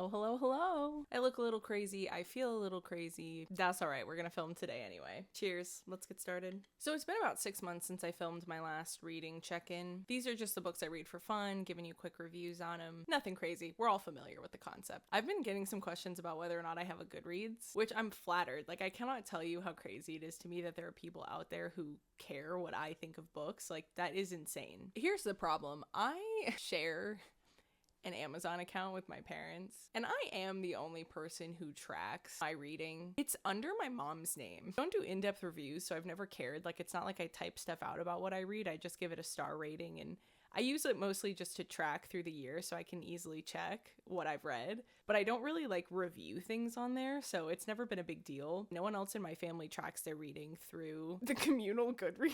Hello, hello, hello. I look a little crazy. I feel a little crazy. That's all right. We're gonna film today anyway. Cheers. Let's get started. So it's been about 6 months since I filmed my last reading check-in. These are just the books I read for fun, giving you quick reviews on them. Nothing crazy. We're all familiar with the concept. I've been getting some questions about whether or not I have a Goodreads, which I'm flattered. Like, I cannot tell you how crazy it is to me that there are people out there who care what I think of books. Like, that is insane. Here's the problem. I share an Amazon account with my parents, and I am the only person who tracks my reading. It's under my mom's name. I don't do in-depth reviews, so I've never cared. Like, it's not like I type stuff out about what I read. I just give it a star rating, and I use it mostly just to track through the year so I can easily check what I've read, but I don't really like review things on there, so it's never been a big deal. No one else in my family tracks their reading through the communal Goodreads,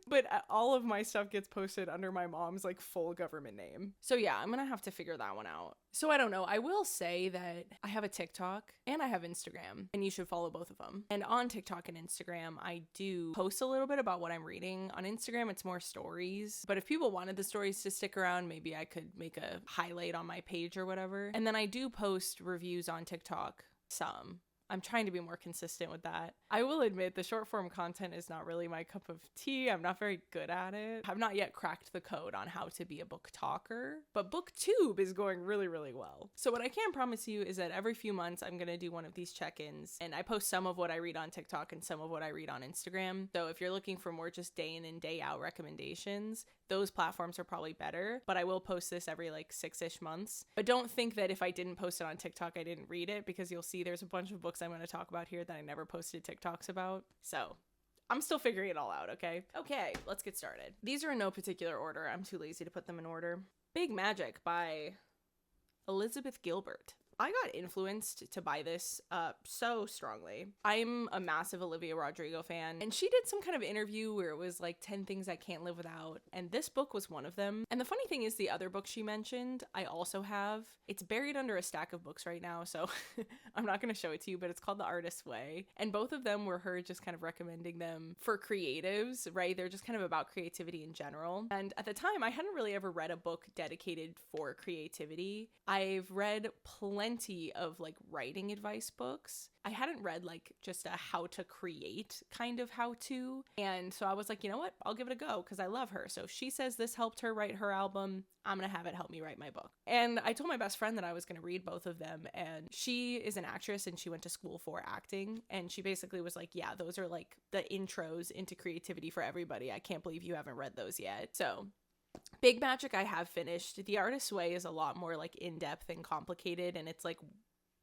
but all of my stuff gets posted under my mom's like full government name. So yeah, I'm gonna have to figure that one out. So I don't know. I will say that I have a TikTok and I have Instagram, and you should follow both of them. And on TikTok and Instagram, I do post a little bit about what I'm reading. On Instagram, it's more stories, but if people wanted the stories to stick around, maybe I could make a highlight on my page or whatever. And then I do post reviews on TikTok, some. I'm trying to be more consistent with that. I will admit the short form content is not really my cup of tea. I'm not very good at it. I've not yet cracked the code on how to be a book talker, but BookTube is going really, really well. So what I can promise you is that every few months I'm going to do one of these check-ins, and I post some of what I read on TikTok and some of what I read on Instagram. So if you're looking for more just day in and day out recommendations, those platforms are probably better, but I will post this every like 6-ish months. But don't think that if I didn't post it on TikTok, I didn't read it, because you'll see there's a bunch of books I'm going to talk about here that I never posted TikToks about. So I'm still figuring it all out, okay? Okay, let's get started. These are in no particular order. I'm too lazy to put them in order. Big Magic by Elizabeth Gilbert. I got influenced to buy this so strongly. I'm a massive Olivia Rodrigo fan, and she did some kind of interview where it was like 10 things I can't live without, and this book was one of them. And the funny thing is, the other book she mentioned, I also have. It's buried under a stack of books right now, so I'm not going to show it to you, but it's called The Artist's Way. And both of them were her just kind of recommending them for creatives, right? They're just kind of about creativity in general. And at the time, I hadn't really ever read a book dedicated for creativity. I've read plenty of like writing advice books. I hadn't read like just a how to create kind of how to. And so I was like, you know what? I'll give it a go because I love her. So she says this helped her write her album. I'm going to have it help me write my book. And I told my best friend that I was going to read both of them. And she is an actress and she went to school for acting. And she basically was like, yeah, those are like the intros into creativity for everybody. I can't believe you haven't read those yet. So Big Magic I have finished. The Artist's Way is a lot more like in-depth and complicated, and it's like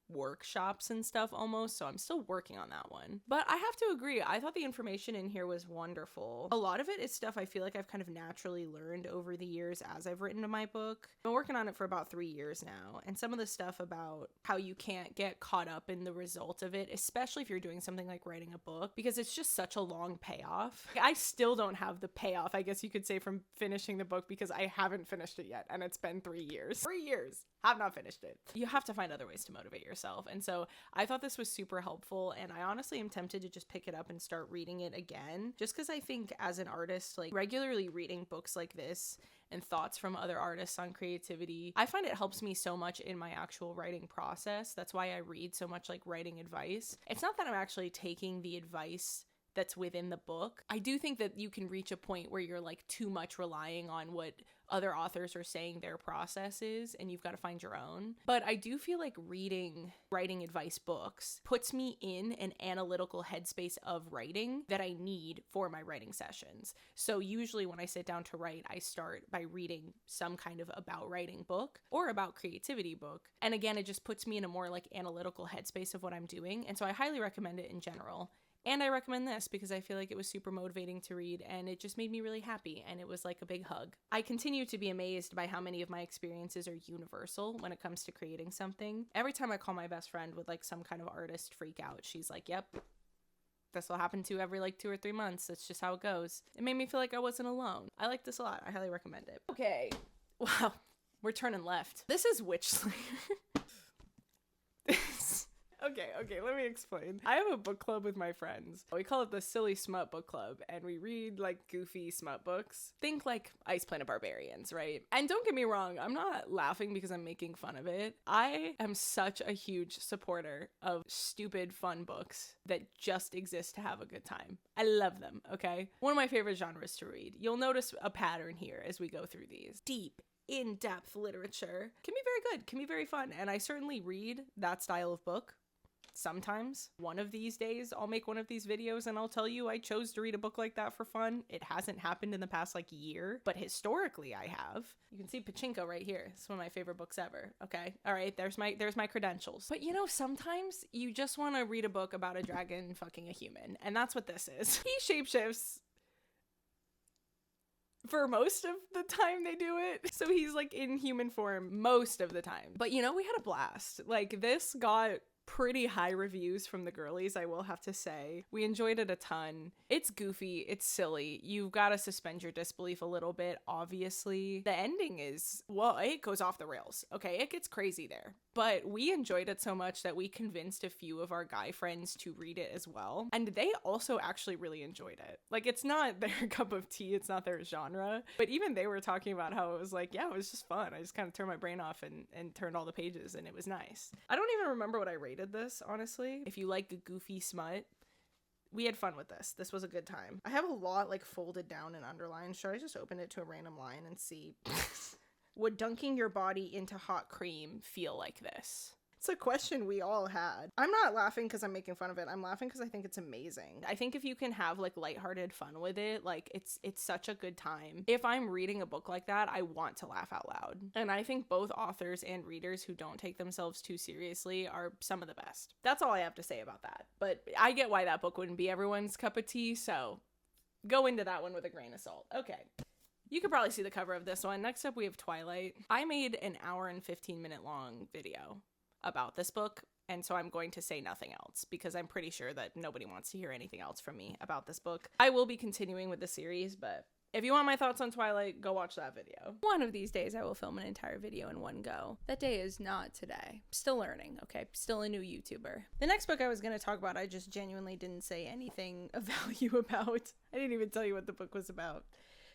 workshops and stuff almost, so I'm still working on that one. But I have to agree, I thought the information in here was wonderful. A lot of it is stuff I feel like I've kind of naturally learned over the years as I've written my book. I've been working on it for about 3 years now, and some of the stuff about how you can't get caught up in the result of it, especially if you're doing something like writing a book, because it's just such a long payoff. I still don't have the payoff, I guess you could say, from finishing the book, because I haven't finished it yet, and it's been 3 years. 3 years! Have not finished it. You have to find other ways to motivate yourself. And so I thought this was super helpful, and I honestly am tempted to just pick it up and start reading it again, just because I think as an artist, like regularly reading books like this and thoughts from other artists on creativity, I find it helps me so much in my actual writing process. That's why I read so much like writing advice. It's not that I'm actually taking the advice that's within the book. I do think that you can reach a point where you're like too much relying on what other authors are saying their process is, and you've got to find your own. But I do feel like reading writing advice books puts me in an analytical headspace of writing that I need for my writing sessions. So usually when I sit down to write, I start by reading some kind of about writing book or about creativity book. And again, it just puts me in a more like analytical headspace of what I'm doing. And so I highly recommend it in general. And I recommend this because I feel like it was super motivating to read, and it just made me really happy, and it was like a big hug. I continue to be amazed by how many of my experiences are universal when it comes to creating something. Every time I call my best friend with like some kind of artist freak out, she's like, yep, this will happen to every like 2 or 3 months. That's just how it goes. It made me feel like I wasn't alone. I like this a lot. I highly recommend it. Okay. Wow. We're turning left. This is Witchslayer. Okay, let me explain. I have a book club with my friends. We call it the Silly Smut Book Club, and we read like goofy smut books. Think like Ice Planet Barbarians, right? And don't get me wrong, I'm not laughing because I'm making fun of it. I am such a huge supporter of stupid fun books that just exist to have a good time. I love them, okay? One of my favorite genres to read. You'll notice a pattern here as we go through these. Deep, in-depth literature can be very good, can be very fun, and I certainly read that style of book. Sometimes. One of these days, I'll make one of these videos and I'll tell you I chose to read a book like that for fun. It hasn't happened in the past like year, but historically I have. You can see Pachinko right here. It's one of my favorite books ever. Okay. All right. There's my credentials. But you know, sometimes you just want to read a book about a dragon fucking a human. And that's what this is. He shapeshifts for most of the time they do it. So he's like in human form most of the time. But you know, we had a blast. Like this got pretty high reviews from the girlies, I will have to say. We enjoyed it a ton. It's goofy, it's silly. You've got to suspend your disbelief a little bit, obviously. The ending is, well, it goes off the rails. Okay, it gets crazy there. But we enjoyed it so much that we convinced a few of our guy friends to read it as well. And they also actually really enjoyed it. Like, it's not their cup of tea, it's not their genre. But even they were talking about how it was like, yeah, it was just fun. I just kind of turned my brain off and turned all the pages, and it was nice. I don't even remember what I rated this, honestly. If you like a goofy smut, we had fun with this. This was a good time. I have a lot like folded down and underlined. Should I just open it to a random line and see? Would dunking your body into hot cream feel like this? It's a question we all had. I'm not laughing because I'm making fun of it. I'm laughing because I think it's amazing. I think if you can have like lighthearted fun with it, like it's such a good time. If I'm reading a book like that, I want to laugh out loud. And I think both authors and readers who don't take themselves too seriously are some of the best. That's all I have to say about that. But I get why that book wouldn't be everyone's cup of tea, so go into that one with a grain of salt. Okay. You could probably see the cover of this one. Next up, we have Twilight. I made an hour and 15-minute long video about this book, and so I'm going to say nothing else because I'm pretty sure that nobody wants to hear anything else from me about this book. I will be continuing with the series, but if you want my thoughts on Twilight, go watch that video. One of these days I will film an entire video in one go. That day is not today. Still learning, okay? Still a new YouTuber. The next book I was going to talk about, I just genuinely didn't say anything of value about. I didn't even tell you what the book was about.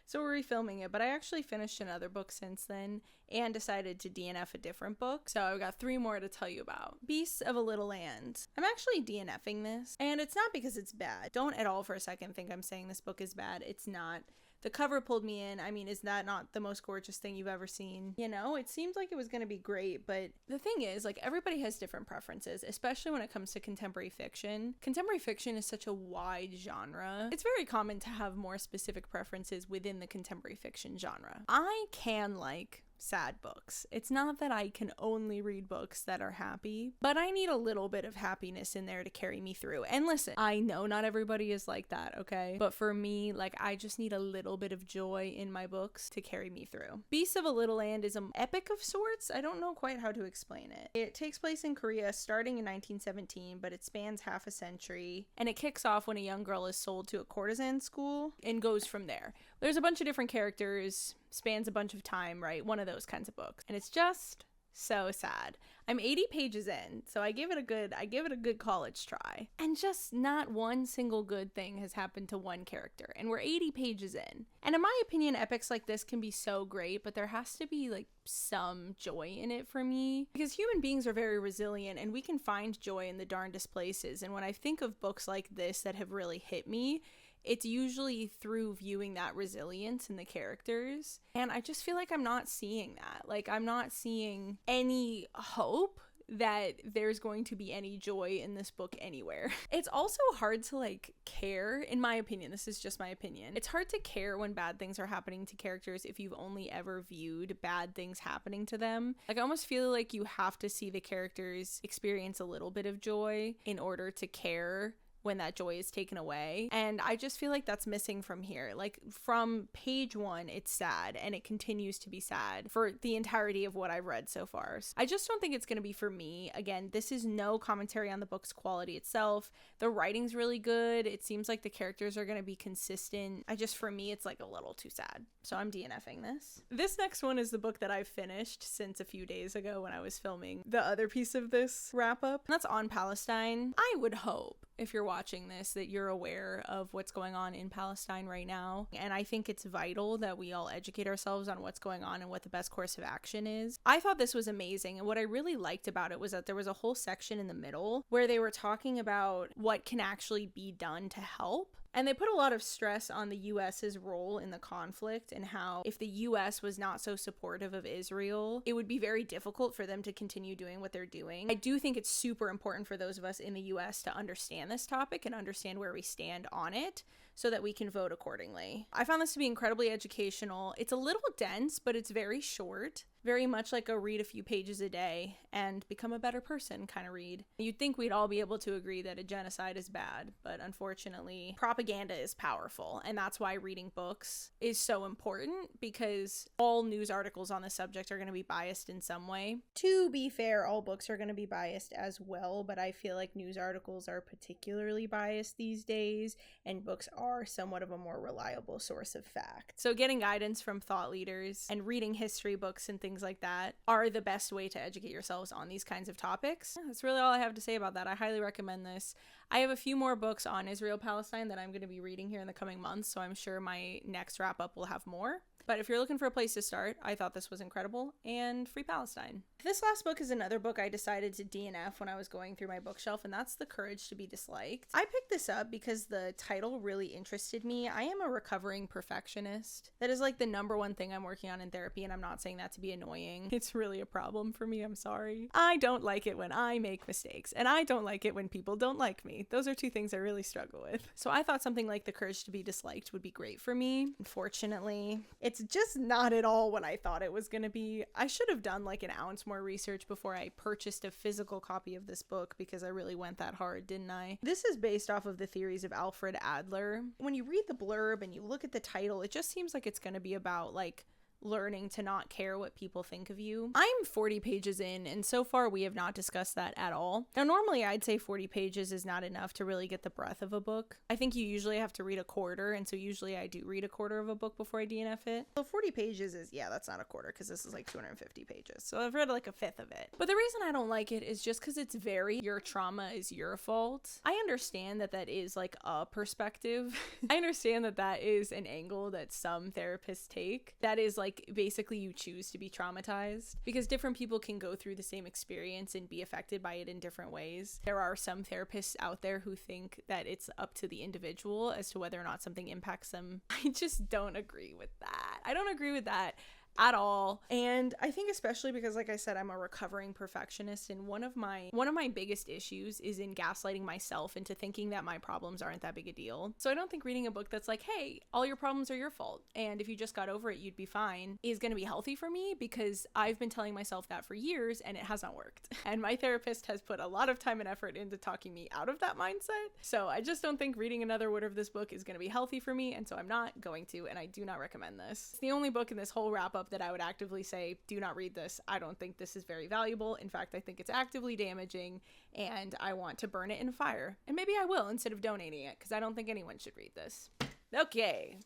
So we're refilming it, but I actually finished another book since then and decided to DNF a different book. So I've got 3 more to tell you about. Beasts of a Little Land. I'm actually DNFing this, and it's not because it's bad. Don't at all for a second think I'm saying this book is bad. It's not. The cover pulled me in. I mean, is that not the most gorgeous thing you've ever seen? You know, it seemed like it was going to be great, but the thing is, like, everybody has different preferences, especially when it comes to contemporary fiction. Contemporary fiction is such a wide genre. It's very common to have more specific preferences within the contemporary fiction genre. I can like sad books. It's not that I can only read books that are happy, but I need a little bit of happiness in there to carry me through. And listen, I know not everybody is like that, okay? But for me, like, I just need a little bit of joy in my books to carry me through. Beasts of a Little Land is an epic of sorts. I don't know quite how to explain it. It takes place in Korea starting in 1917, but it spans half a century, and it kicks off when a young girl is sold to a courtesan school and goes from there. There's a bunch of different characters, spans a bunch of time, right? One of those kinds of books. And it's just so sad. I'm 80 pages in, so I give it a good college try. And just not one single good thing has happened to one character. And we're 80 pages in. And in my opinion, epics like this can be so great, but there has to be like some joy in it for me. Because human beings are very resilient and we can find joy in the darndest places. And when I think of books like this that have really hit me, it's usually through viewing that resilience in the characters. And I just feel like I'm not seeing that. Like, I'm not seeing any hope that there's going to be any joy in this book anywhere. It's also hard to like care, in my opinion. This is just my opinion. It's hard to care when bad things are happening to characters if you've only ever viewed bad things happening to them. Like, I almost feel like you have to see the characters experience a little bit of joy in order to care when that joy is taken away. And I just feel like that's missing from here. Like from page 1, it's sad, and it continues to be sad for the entirety of what I've read so far. I just don't think it's going to be for me. Again, this is no commentary on the book's quality itself. The writing's really good. It seems like the characters are going to be consistent. For me, it's like a little too sad. So I'm DNFing this. This next one is the book that I've finished since a few days ago when I was filming the other piece of this wrap up. And that's On Palestine. I would hope, if you're watching this, that you're aware of what's going on in Palestine right now. And I think it's vital that we all educate ourselves on what's going on and what the best course of action is. I thought this was amazing. And what I really liked about it was that there was a whole section in the middle where they were talking about what can actually be done to help. And they put a lot of stress on the US's role in the conflict and how if the US was not so supportive of Israel, it would be very difficult for them to continue doing what they're doing. I do think it's super important for those of us in the US to understand this topic and understand where we stand on it so that we can vote accordingly. I found this to be incredibly educational. It's a little dense, but it's very short. Very much like a read a few pages a day and become a better person kind of read. You'd think we'd all be able to agree that a genocide is bad, but unfortunately, propaganda is powerful. And that's why reading books is so important, because all news articles on the subject are going to be biased in some way. To be fair, all books are going to be biased as well, but I feel like news articles are particularly biased these days, and books are somewhat of a more reliable source of fact. So getting guidance from thought leaders and reading history books and things like that are the best way to educate yourselves on these kinds of topics. That's really all I have to say about that. I highly recommend this. I have a few more books on Israel-Palestine that I'm going to be reading here in the coming months, so I'm sure my next wrap-up will have more. But if you're looking for a place to start, I thought this was incredible, and Free Palestine. This last book is another book I decided to DNF when I was going through my bookshelf, and that's The Courage to be Disliked. I picked this up because the title really interested me. I am a recovering perfectionist. That is like the number one thing I'm working on in therapy, and I'm not saying that to be annoying. It's really a problem for me, I'm sorry. I don't like it when I make mistakes, and I don't like it when people don't like me. Those are two things I really struggle with. So I thought something like The Courage to be Disliked would be great for me. Unfortunately, it's just not at all what I thought it was going to be. I should have done like an ounce more research before I purchased a physical copy of this book, because I really went that hard, didn't I? This is based off of the theories of Alfred Adler. When you read the blurb and you look at the title, it just seems like it's going to be about like learning to not care what people think of you. I'm 40 pages in, and so far we have not discussed that at all. Now, normally I'd say 40 pages is not enough to really get the breadth of a book. I think you usually have to read a quarter, and so usually I do read a quarter of a book before I DNF it. So 40 pages is, yeah, that's not a quarter, because this is like 250 pages. So I've read like a fifth of it. But the reason I don't like it is just because it's very, your trauma is your fault. I understand that that is like a perspective. I understand that that is an angle that some therapists take. That is like, basically you choose to be traumatized, because different people can go through the same experience and be affected by it in different ways. There are some therapists out there who think that it's up to the individual as to whether or not something impacts them. I just don't agree with that. I don't agree with that at all. And I think especially because, like I said, I'm a recovering perfectionist, and one of my biggest issues is in gaslighting myself into thinking that my problems aren't that big a deal. So I don't think reading a book that's like, hey, all your problems are your fault, and if you just got over it, you'd be fine, is going to be healthy for me, because I've been telling myself that for years and it has not worked. And my therapist has put a lot of time and effort into talking me out of that mindset. So I just don't think reading another word of this book is going to be healthy for me, and so I'm not going to, and I do not recommend this. It's the only book in this whole wrap up that I would actively say, do not read this. I don't think this is very valuable. In fact, I think it's actively damaging, and I want to burn it in fire. And maybe I will, instead of donating it, because I don't think anyone should read this. Okay.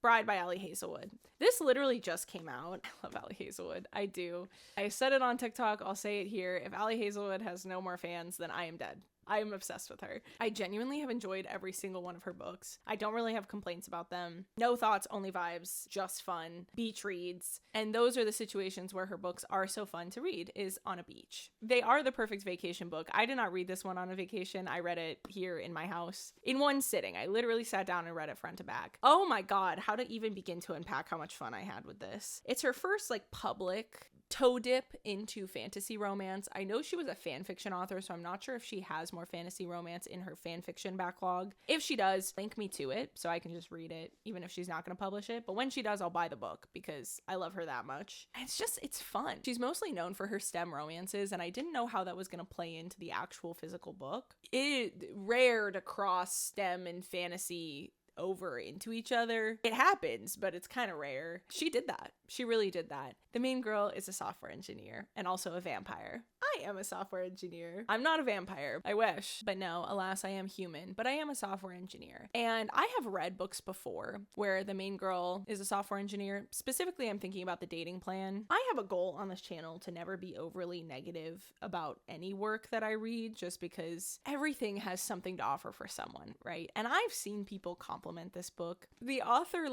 Bride by Ali Hazelwood. This literally just came out. I love Ali Hazelwood. I do. I said it on TikTok. I'll say it here. If Ali Hazelwood has no more fans, then I am dead. I am obsessed with her. I genuinely have enjoyed every single one of her books. I don't really have complaints about them. No thoughts, only vibes, just fun, beach reads. And those are the situations where her books are so fun to read, is on a beach. They are the perfect vacation book. I did not read this one on a vacation. I read it here in my house in one sitting. I literally sat down and read it front to back. Oh my God, how to even begin to unpack how much fun I had with this. It's her first like public toe dip into fantasy romance. I know she was a fan fiction author, so I'm not sure if she has more fantasy romance in her fan fiction backlog. If she does, link me to it so I can just read it, even if she's not going to publish it. But when she does, I'll buy the book because I love her that much. And it's fun. She's mostly known for her STEM romances, and I didn't know how that was going to play into the actual physical book. It's rare to cross STEM and fantasy over into each other. It happens, but it's kind of rare. She did that. She really did that. The main girl is a software engineer and also a vampire. I am a software engineer. I'm not a vampire. I wish. But no, alas, I am human. But I am a software engineer. And I have read books before where the main girl is a software engineer. Specifically, I'm thinking about The Dating Plan. I have a goal on this channel to never be overly negative about any work that I read, just because everything has something to offer for someone, right? And I've seen people compliment this book. The author,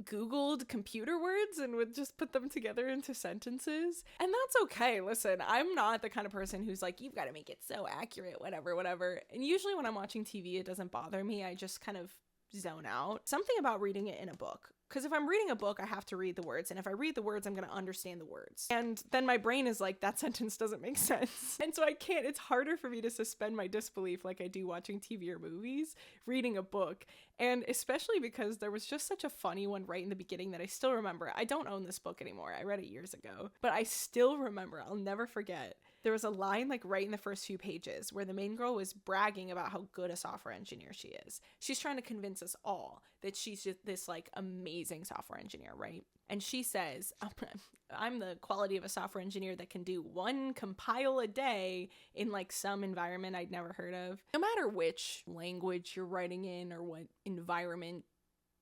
Googled computer words and would just put them together into sentences. And that's okay. Listen, I'm not the kind of person who's like, you've got to make it so accurate, whatever. And usually when I'm watching TV, it doesn't bother me. I just kind of zone out. Something about reading it in a book. Because if I'm reading a book, I have to read the words. And if I read the words, I'm going to understand the words. And then my brain is like, that sentence doesn't make sense. And so it's harder for me to suspend my disbelief like I do watching TV or movies, reading a book. And especially because there was just such a funny one right in the beginning that I still remember. I don't own this book anymore. I read it years ago. But I still remember. I'll never forget. There was a line right in the first few pages where the main girl was bragging about how good a software engineer she is. She's trying to convince us all that she's just this amazing software engineer, right? And she says, I'm the quality of a software engineer that can do one compile a day in some environment I'd never heard of. No matter which language you're writing in or what environment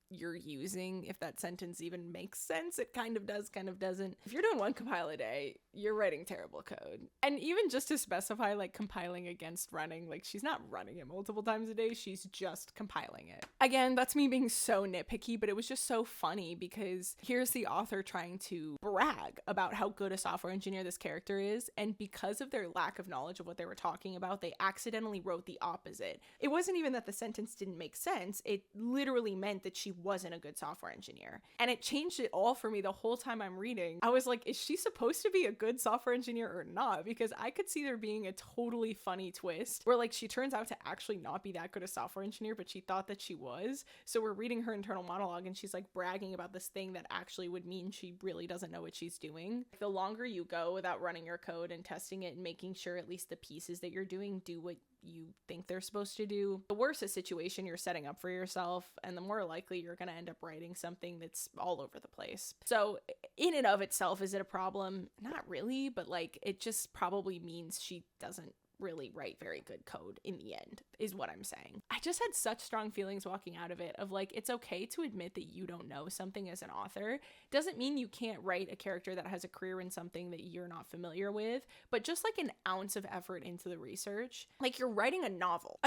you're using, if that sentence even makes sense, it kind of does, kind of doesn't. If you're doing one compile a day, you're writing terrible code. And even just to specify compiling against running, she's not running it multiple times a day, she's just compiling it. Again, that's me being so nitpicky, but it was just so funny because here's the author trying to brag about how good a software engineer this character is, and because of their lack of knowledge of what they were talking about, they accidentally wrote the opposite. It wasn't even that the sentence didn't make sense, it literally meant that she wasn't a good software engineer. And it changed it all for me the whole time I'm reading. I was like, is she supposed to be a good software engineer or not? Because I could see there being a totally funny twist where she turns out to actually not be that good a software engineer, but she thought that she was. So we're reading her internal monologue and she's bragging about this thing that actually would mean she really doesn't know what she's doing. The longer you go without running your code and testing it and making sure at least the pieces that you're doing do what you think they're supposed to do, the worse a situation you're setting up for yourself, and the more likely you're going to end up writing something that's all over the place. So in and of itself, is it a problem? Not really, but it just probably means she doesn't really write very good code in the end, is what I'm saying. I just had such strong feelings walking out of it of it's okay to admit that you don't know something as an author. Doesn't mean you can't write a character that has a career in something that you're not familiar with, but just an ounce of effort into the research. You're writing a novel,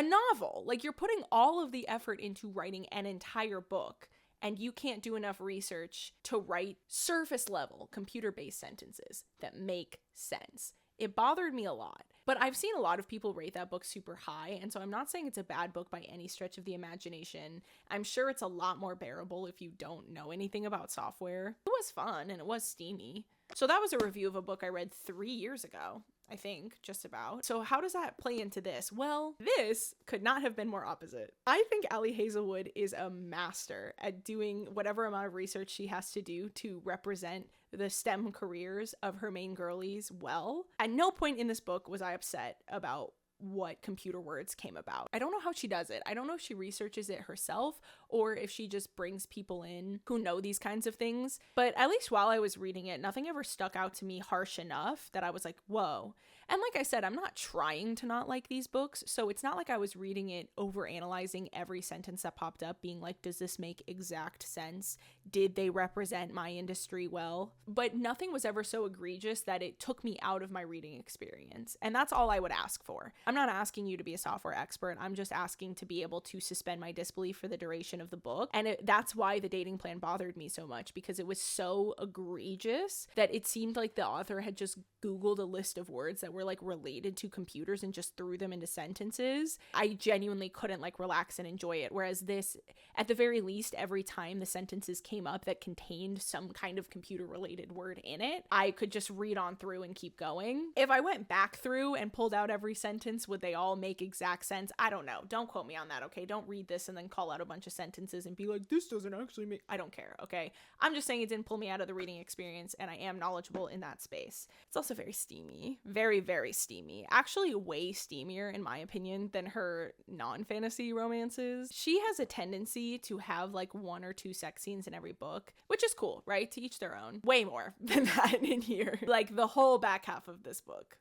you're putting all of the effort into writing an entire book, and you can't do enough research to write surface level computer-based sentences that make sense. It bothered me a lot, but I've seen a lot of people rate that book super high, and so I'm not saying it's a bad book by any stretch of the imagination. I'm sure it's a lot more bearable if you don't know anything about software. It was fun, and it was steamy. So that was a review of a book I read 3 years ago, I think, just about. So how does that play into this? Well, this could not have been more opposite. I think Ali Hazelwood is a master at doing whatever amount of research she has to do to represent the STEM careers of her main girlies well. At no point in this book was I upset about what computer words came about. I don't know how she does it. I don't know if she researches it herself or if she just brings people in who know these kinds of things. But at least while I was reading it, nothing ever stuck out to me harsh enough that I was like, whoa. And like I said, I'm not trying to not like these books, so it's not like I was reading it overanalyzing every sentence that popped up, being like, does this make exact sense? Did they represent my industry well? But nothing was ever so egregious that it took me out of my reading experience. And that's all I would ask for. I'm not asking you to be a software expert. I'm just asking to be able to suspend my disbelief for the duration of the book. And that's why the dating plan bothered me so much, because it was so egregious that it seemed like the author had just Googled a list of words that were like related to computers and just threw them into sentences. I genuinely couldn't like relax and enjoy it. Whereas this, at the very least, every time the sentences came up that contained some kind of computer related word in it, I could just read on through and keep going. If I went back through and pulled out every sentence, would they all make exact sense? I don't know. Don't quote me on that, okay? Don't read this and then call out a bunch of sentences and be like, this doesn't actually make... I don't care, okay? I'm just saying it didn't pull me out of the reading experience, and I am knowledgeable in that space. It's also very steamy. Very, very steamy. Actually, way steamier, in my opinion, than her non-fantasy romances. She has a tendency to have like 1 or 2 sex scenes in every book, which is cool, right? To each their own. Way more than that in here. Like the whole back half of this book.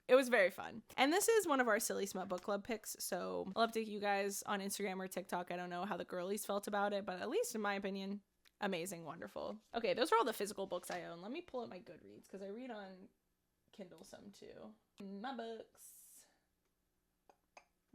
It was very fun. And this is one of our Silly Smut Book Club picks, so I'll update you guys on Instagram or TikTok. I don't know how the girlies felt about it, but at least in my opinion, amazing, wonderful. Okay, those are all the physical books I own. Let me pull up my Goodreads, because I read on Kindle some too. My books.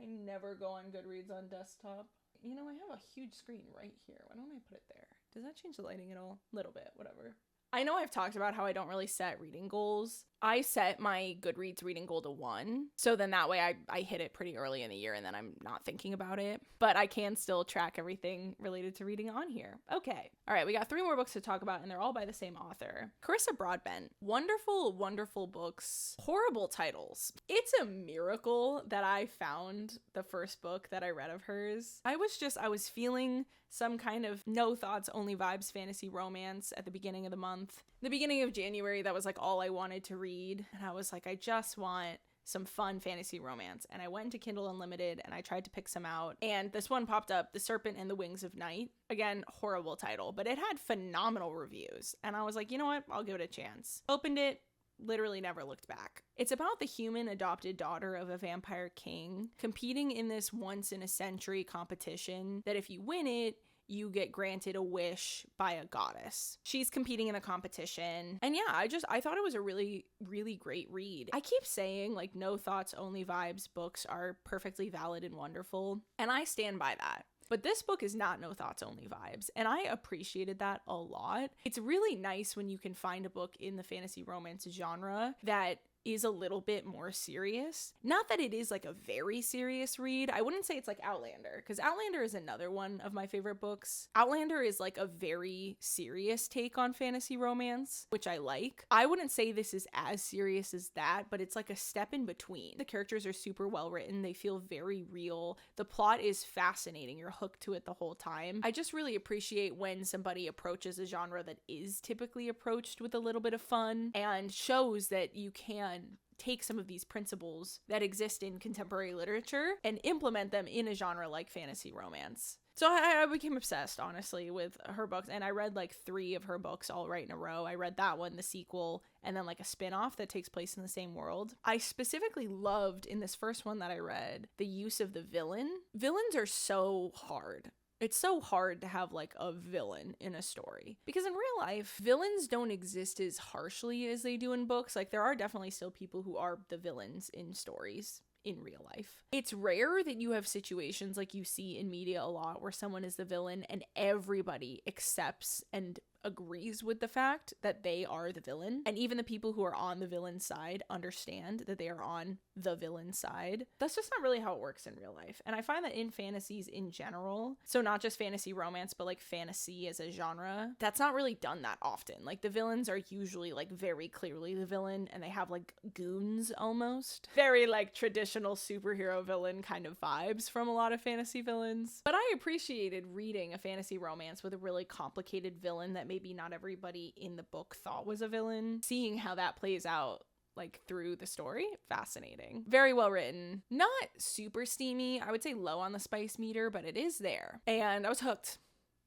I never go on Goodreads on desktop. You know, I have a huge screen right here. Why don't I put it there? Does that change the lighting at all? Little bit, whatever. I know I've talked about how I don't really set reading goals. I set my Goodreads reading goal to 1. So then that way I hit it pretty early in the year and then I'm not thinking about it. But I can still track everything related to reading on here. Okay. All right. We got 3 more books to talk about and they're all by the same author. Carissa Broadbent. Wonderful, wonderful books. Horrible titles. It's a miracle that I found the first book that I read of hers. I was feeling some kind of no thoughts, only vibes fantasy romance at the beginning of the month. The beginning of January, that was like all I wanted to read. And I was like, I just want some fun fantasy romance. And I went into Kindle Unlimited and I tried to pick some out. And this one popped up, The Serpent and the Wings of Night. Again, horrible title, but it had phenomenal reviews. And I was like, you know what? I'll give it a chance. Opened it. Literally never looked back. It's about the human adopted daughter of a vampire king competing in this once in a century competition that if you win it, you get granted a wish by a goddess. She's competing in a competition. And yeah, I thought it was a really, really great read. I keep saying like no thoughts, only vibes books are perfectly valid and wonderful. And I stand by that. But this book is not no thoughts, only vibes. And I appreciated that a lot. It's really nice when you can find a book in the fantasy romance genre that is a little bit more serious. Not that it is like a very serious read. I wouldn't say it's like Outlander, because Outlander is another one of my favorite books. Outlander is like a very serious take on fantasy romance, which I like. I wouldn't say this is as serious as that, but it's like a step in between. The characters are super well written. They feel very real. The plot is fascinating. You're hooked to it the whole time. I just really appreciate when somebody approaches a genre that is typically approached with a little bit of fun and shows that you can take some of these principles that exist in contemporary literature and implement them in a genre like fantasy romance. So I became obsessed, honestly, with her books, and I read like 3 of her books all right in a row. I read that one, the sequel, and then like a spin-off that takes place in the same world. I specifically loved, in this first one that I read, the use of the villain. Villains are so hard. It's so hard to have like a villain in a story because in real life, villains don't exist as harshly as they do in books. Like there are definitely still people who are the villains in stories in real life. It's rare that you have situations like you see in media a lot where someone is the villain and everybody accepts and agrees with the fact that they are the villain. And even the people who are on the villain side understand that they are on the villain side. That's just not really how it works in real life. And I find that in fantasies in general, so not just fantasy romance, but like fantasy as a genre, that's not really done that often. Like the villains are usually like very clearly the villain and they have like goons almost. Very like traditional superhero villain kind of vibes from a lot of fantasy villains. But I appreciated reading a fantasy romance with a really complicated villain that maybe not everybody in the book thought was a villain. Seeing how that plays out like through the story, fascinating. Very well written. Not super steamy. I would say low on the spice meter, but it is there. And I was hooked.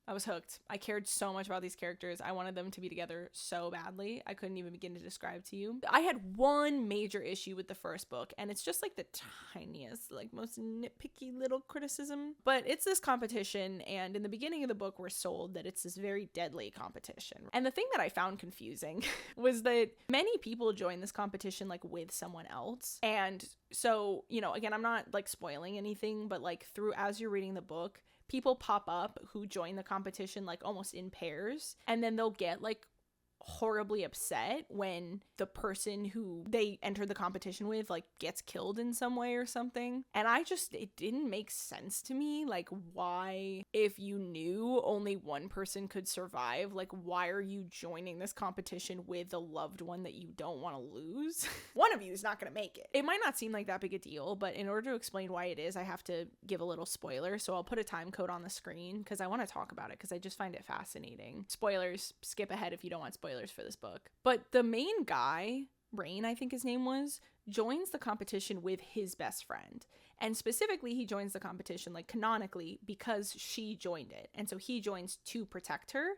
I was hooked. I cared so much about these characters. I wanted them to be together so badly. I couldn't even begin to describe to you. I had one major issue with the first book, and it's just like the tiniest, like most nitpicky little criticism. But it's this competition, and in the beginning of the book, we're sold that it's this very deadly competition. And the thing that I found confusing was that many people join this competition like with someone else. And so, you know, again, I'm not like spoiling anything, but like as you're reading the book, people pop up who join the competition like almost in pairs, and then they'll get like horribly upset when the person who they entered the competition with like gets killed in some way or something. And it didn't make sense to me, like, why, if you knew only one person could survive, like, why are you joining this competition with a loved one that you don't want to lose? One of you is not going to make it. It might not seem like that big a deal, but in order to explain why it is, I have to give a little spoiler. So I'll put a time code on the screen because I want to talk about it because I just find it fascinating. Spoilers, skip ahead if you don't want spoilers for this book. But the main guy, Reyne, I think his name was, joins the competition with his best friend. And specifically, he joins the competition, like canonically, because she joined it. And so he joins to protect her.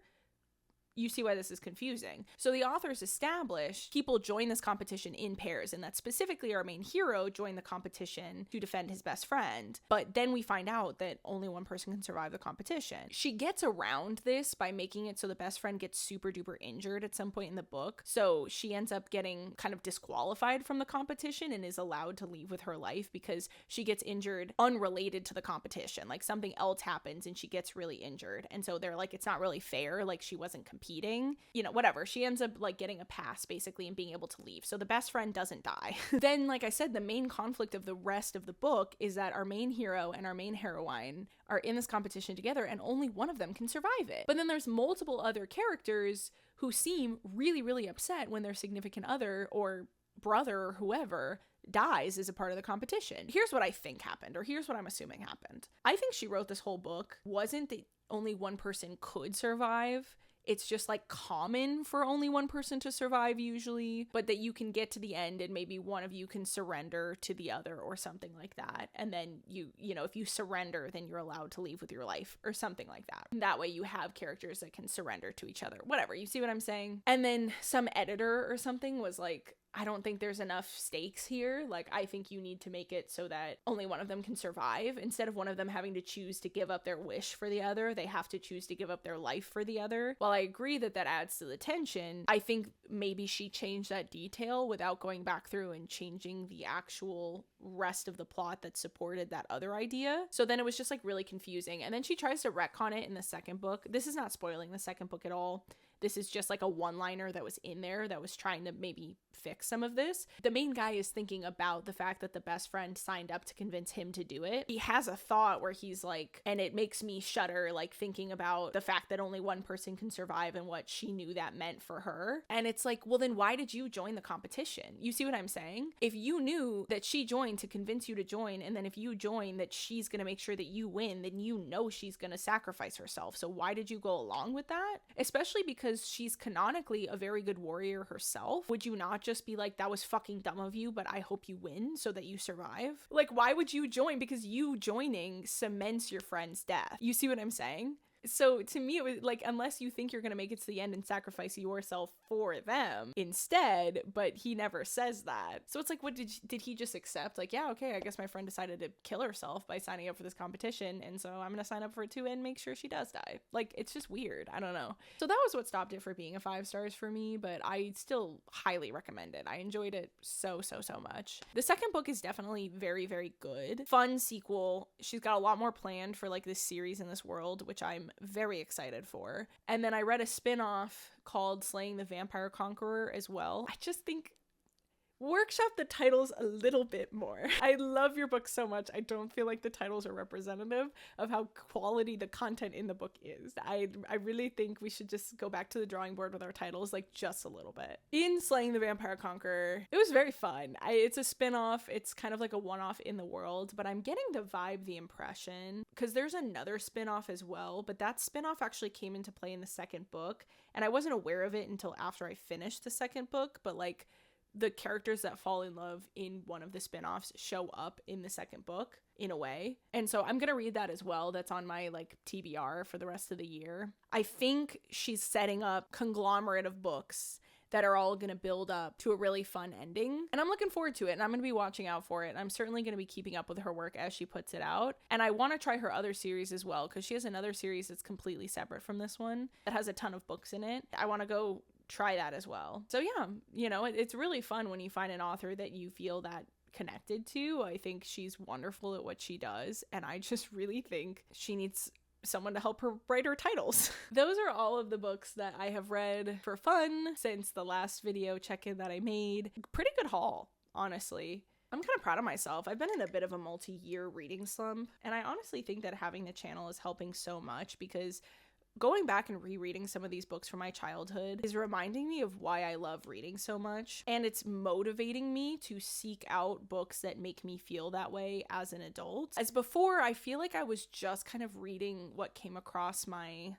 You see why this is confusing. So the authors establish people join this competition in pairs, and that specifically our main hero joined the competition to defend his best friend. But then we find out that only one person can survive the competition. She gets around this by making it so the best friend gets super duper injured at some point in the book. So she ends up getting kind of disqualified from the competition and is allowed to leave with her life because she gets injured unrelated to the competition. Like something else happens and she gets really injured. And so they're like, it's not really fair. Like she wasn't competing, you know, whatever. She ends up like getting a pass basically and being able to leave. So the best friend doesn't die. Then, like I said, the main conflict of the rest of the book is that our main hero and our main heroine are in this competition together and only one of them can survive it. But then there's multiple other characters who seem really, really upset when their significant other or brother or whoever dies as a part of the competition. Here's what I think happened, or here's what I'm assuming happened. I think she wrote this whole book wasn't that only one person could survive. It's just like common for only one person to survive usually, but that you can get to the end and maybe one of you can surrender to the other or something like that. And then you know, if you surrender, then you're allowed to leave with your life or something like that. That way you have characters that can surrender to each other. Whatever, you see what I'm saying? And then some editor or something was like, I don't think there's enough stakes here. Like, I think you need to make it so that only one of them can survive. Instead of one of them having to choose to give up their wish for the other, they have to choose to give up their life for the other. While I agree that that adds to the tension, I think maybe she changed that detail without going back through and changing the actual rest of the plot that supported that other idea. So then it was just like really confusing. And then she tries to retcon it in the second book. This is not spoiling the second book at all. This is just like a one-liner that was in there that was trying to maybe fix some of this. The main guy is thinking about the fact that the best friend signed up to convince him to do it. He has a thought where he's like, and it makes me shudder, like thinking about the fact that only one person can survive and what she knew that meant for her. And it's like, well, then why did you join the competition? You see what I'm saying? If you knew that she joined to convince you to join, and then if you join that she's going to make sure that you win, then you know she's going to sacrifice herself. So why did you go along with that? Especially because she's canonically a very good warrior herself. Would you not just be like, that was fucking dumb of you, but I hope you win so that you survive? Like, why would you join? Because you joining cements your friend's death. You see what I'm saying? So to me, it was like, unless you think you're going to make it to the end and sacrifice yourself for them instead, but he never says that. So it's like, what did he just accept? Like, yeah, okay, I guess my friend decided to kill herself by signing up for this competition, and so I'm going to sign up for it too and make sure she does die. Like, it's just weird. I don't know. So that was what stopped it for being a 5 stars for me, but I still highly recommend it. I enjoyed it so much. The second book is definitely very, very good. Fun sequel. She's got a lot more planned for like this series in this world, which I'm very excited for. And then I read a spin-off called Slaying the Vampire Conqueror as well. I just think workshop the titles a little bit more. I love your book so much. I don't feel like the titles are representative of how quality the content in the book is. I really think we should just go back to the drawing board with our titles, like just a little bit. In Slaying the Vampire Conqueror, it was very fun. It's a spin-off. It's kind of like a one-off in the world, but I'm getting the vibe, the impression, because there's another spin-off as well, but that spin-off actually came into play in the second book, and I wasn't aware of it until after I finished the second book, but like, the characters that fall in love in one of the spin-offs show up in the second book in a way. And so I'm gonna read that as well. That's on my like TBR for the rest of the year. I think she's setting up a conglomerate of books that are all going to build up to a really fun ending. And I'm looking forward to it, and I'm going to be watching out for it. And I'm certainly going to be keeping up with her work as she puts it out. And I want to try her other series as well, because she has another series that's completely separate from this one that has a ton of books in it. I want to go try that as well. So yeah, you know, it's really fun when you find an author that you feel that connected to. I think she's wonderful at what she does, and I just really think she needs someone to help her write her titles. Those are all of the books that I have read for fun since the last video check-in that I made. Pretty good haul, honestly. I'm kind of proud of myself. I've been in a bit of a multi-year reading slump, and I honestly think that having the channel is helping so much, because going back and rereading some of these books from my childhood is reminding me of why I love reading so much, and it's motivating me to seek out books that make me feel that way as an adult. As before, I feel like I was just kind of reading what came across my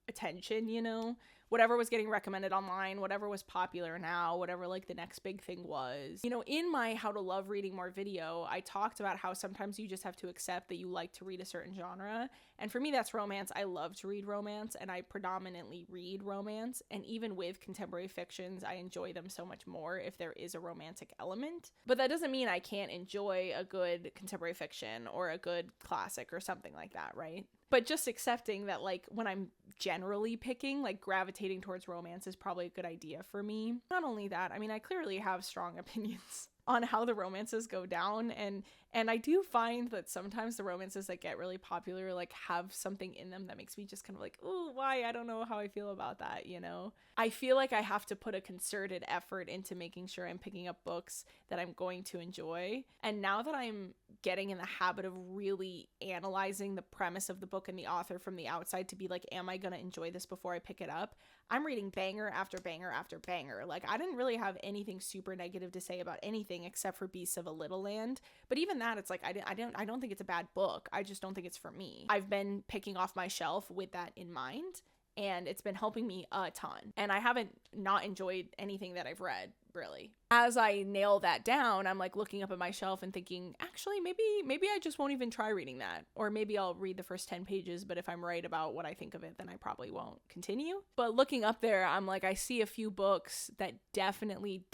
attention, you know? Whatever was getting recommended online, whatever was popular now, whatever like the next big thing was. You know, in my How to Love Reading More video, I talked about how sometimes you just have to accept that you like to read a certain genre. And for me, that's romance. I love to read romance, and I predominantly read romance. And even with contemporary fictions, I enjoy them so much more if there is a romantic element. But that doesn't mean I can't enjoy a good contemporary fiction or a good classic or something like that, right? But just accepting that, like, when I'm generally picking, like, gravitating towards romance is probably a good idea for me. Not only that, I mean, I clearly have strong opinions on how the romances go down, and I do find that sometimes the romances that get really popular like have something in them that makes me just kind of like, oh, why? I don't know how I feel about that, you know? I feel like I have to put a concerted effort into making sure I'm picking up books that I'm going to enjoy. And now that I'm getting in the habit of really analyzing the premise of the book and the author from the outside to be like, am I gonna enjoy this before I pick it up? I'm reading banger after banger after banger. Like, I didn't really have anything super negative to say about anything except for Beasts of a Little Land. But even that, it's like, I don't think it's a bad book. I just don't think it's for me. I've been picking off my shelf with that in mind, and it's been helping me a ton. And I haven't not enjoyed anything that I've read, really. As I nail that down, I'm like looking up at my shelf and thinking, actually, maybe I just won't even try reading that. Or maybe I'll read the first 10 pages, but if I'm right about what I think of it, then I probably won't continue. But looking up there, I'm like, I see a few books that definitely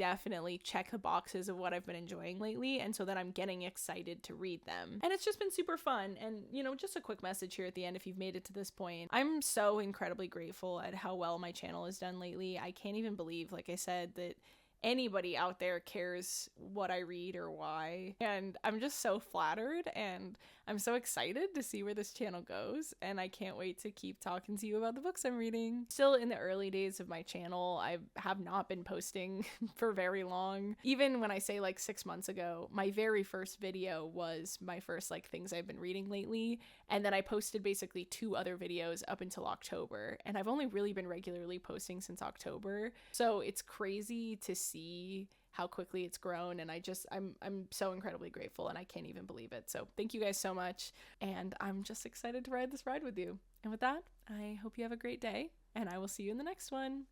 check the boxes of what I've been enjoying lately. And so then I'm getting excited to read them. And it's just been super fun. And, you know, just a quick message here at the end, if you've made it to this point, I'm so incredibly grateful at how well my channel has done lately. I can't even believe, like I said, that anybody out there cares what I read or why, and I'm just so flattered, and I'm so excited to see where this channel goes, and I can't wait to keep talking to you about the books I'm reading. Still in the early days of my channel, I have not been posting for very long. Even when I say like 6 months ago, my very first video was my first like things I've been reading lately, and then I posted basically 2 other videos up until October, and I've only really been regularly posting since October, so it's crazy to see how quickly it's grown, and I'm so incredibly grateful, and I can't even believe it. So thank you guys so much, and I'm just excited to ride this ride with you. And with that, I hope you have a great day, and I will see you in the next one.